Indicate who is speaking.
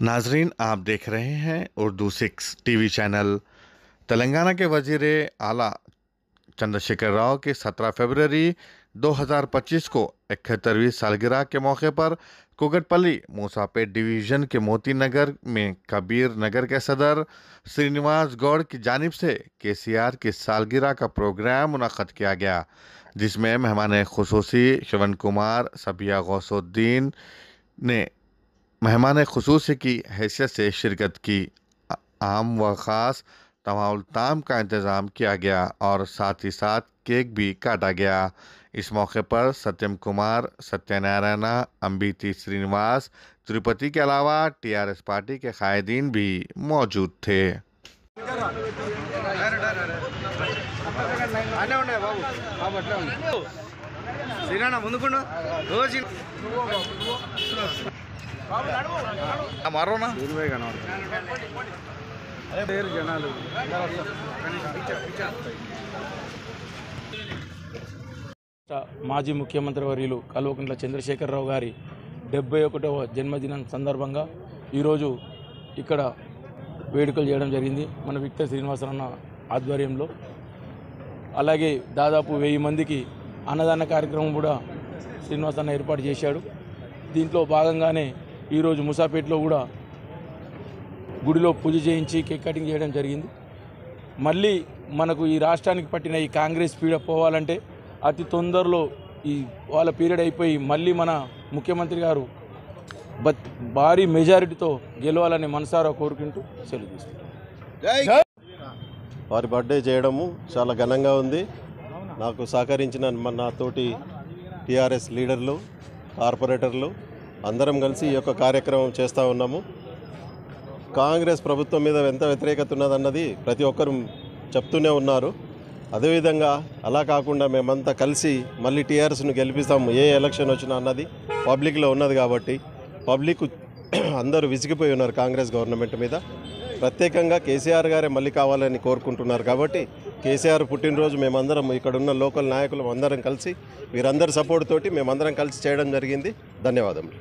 Speaker 1: नाजरीन, आप देख रहे हैं उर्दू 6 टीवी चैनल। तेलंगाना के वजीर आला चंद्रशेखर राव की 17 फरवरी 2025 को 71वीं सालगिरह के मौके पर कुगटपल्ली मूसापेट डिवीज़न के मोती नगर में कबीर नगर के सदर श्रीनिवास गौड़ की जानिब से केसीआर की सालगिरह का प्रोग्राम मुनक़्क़द किया गया, जिसमें मेहमान खुसूसी श्रवण कुमार सबिया गौसुद्दीन ने मेहमान खुसूसी की हैसियत से शिरकत की। आम व ख़ास तमाम ताम का इंतज़ाम किया गया और साथ ही साथ केक भी काटा गया। इस मौके पर सत्यम कुमार, सत्यनारायण, अम्बिती श्रीनिवास, तिरुपति के अलावा टीआरएस पार्टी के कायदीन भी मौजूद थे।
Speaker 2: మాజీ ముఖ్యమంత్రి వర్యులు కల్వకుంట్ల చంద్రశేఖరరావు గారి 71వ జన్మదినం సందర్భంగా ఈరోజు ఇక్కడ వేడుకలు చేయడం జరిగింది మన విక్టర్ శ్రీనివాసరావు ఆధ్వర్యంలో. అలాగే దాదాపు 1000 మందికి అన్నదాన కార్యక్రమం కూడా శ్రీనివాసరావు ఏర్పాటు చేశాడు. దీంట్లో భాగంగానే ఈరోజు ముసాపేట్లో కూడా గుడిలో పూజ చేయించి కేక్ కటింగ్ చేయడం జరిగింది. మళ్ళీ మనకు ఈ రాష్ట్రానికి పట్టిన ఈ కాంగ్రెస్ పీడ పోవాలంటే అతి తొందరలో ఈ వాళ్ళ పీరియడ్ అయిపోయి మళ్ళీ మన ముఖ్యమంత్రి గారు భారీ మెజారిటీతో గెలవాలని మనసారా కోరుకుంటూ సెలవు తీసుకుంటాం.
Speaker 3: వారి బర్త్డే చేయడము చాలా ఘనంగా ఉంది. నాకు సహకరించిన నాతోటి టీఆర్ఎస్ లీడర్లు, కార్పొరేటర్లు అందరం కలిసి ఈ యొక్క కార్యక్రమం చేస్తూ ఉన్నాము. కాంగ్రెస్ ప్రభుత్వం మీద ఎంత వ్యతిరేకత ఉన్నదన్నది ప్రతి ఒక్కరు చెప్తూనే ఉన్నారు. అదేవిధంగా అలా కాకుండా మేమంతా కలిసి మళ్ళీ టీఆర్ఎస్ను గెలిపిస్తాము ఏ ఎలక్షన్ వచ్చినా అన్నది పబ్లిక్లో ఉన్నది. కాబట్టి పబ్లిక్ అందరూ విసిగిపోయి ఉన్నారు కాంగ్రెస్ గవర్నమెంట్ మీద. ప్రత్యేకంగా కేసీఆర్ గారే మళ్ళీ కావాలని కోరుకుంటున్నారు. కాబట్టి కేసీఆర్ పుట్టినరోజు మేమందరం ఇక్కడ ఉన్న లోకల్ నాయకులు అందరం కలిసి వీరందరి సపోర్ట్ తోటి మేమందరం కలిసి చేయడం జరిగింది. ధన్యవాదములు.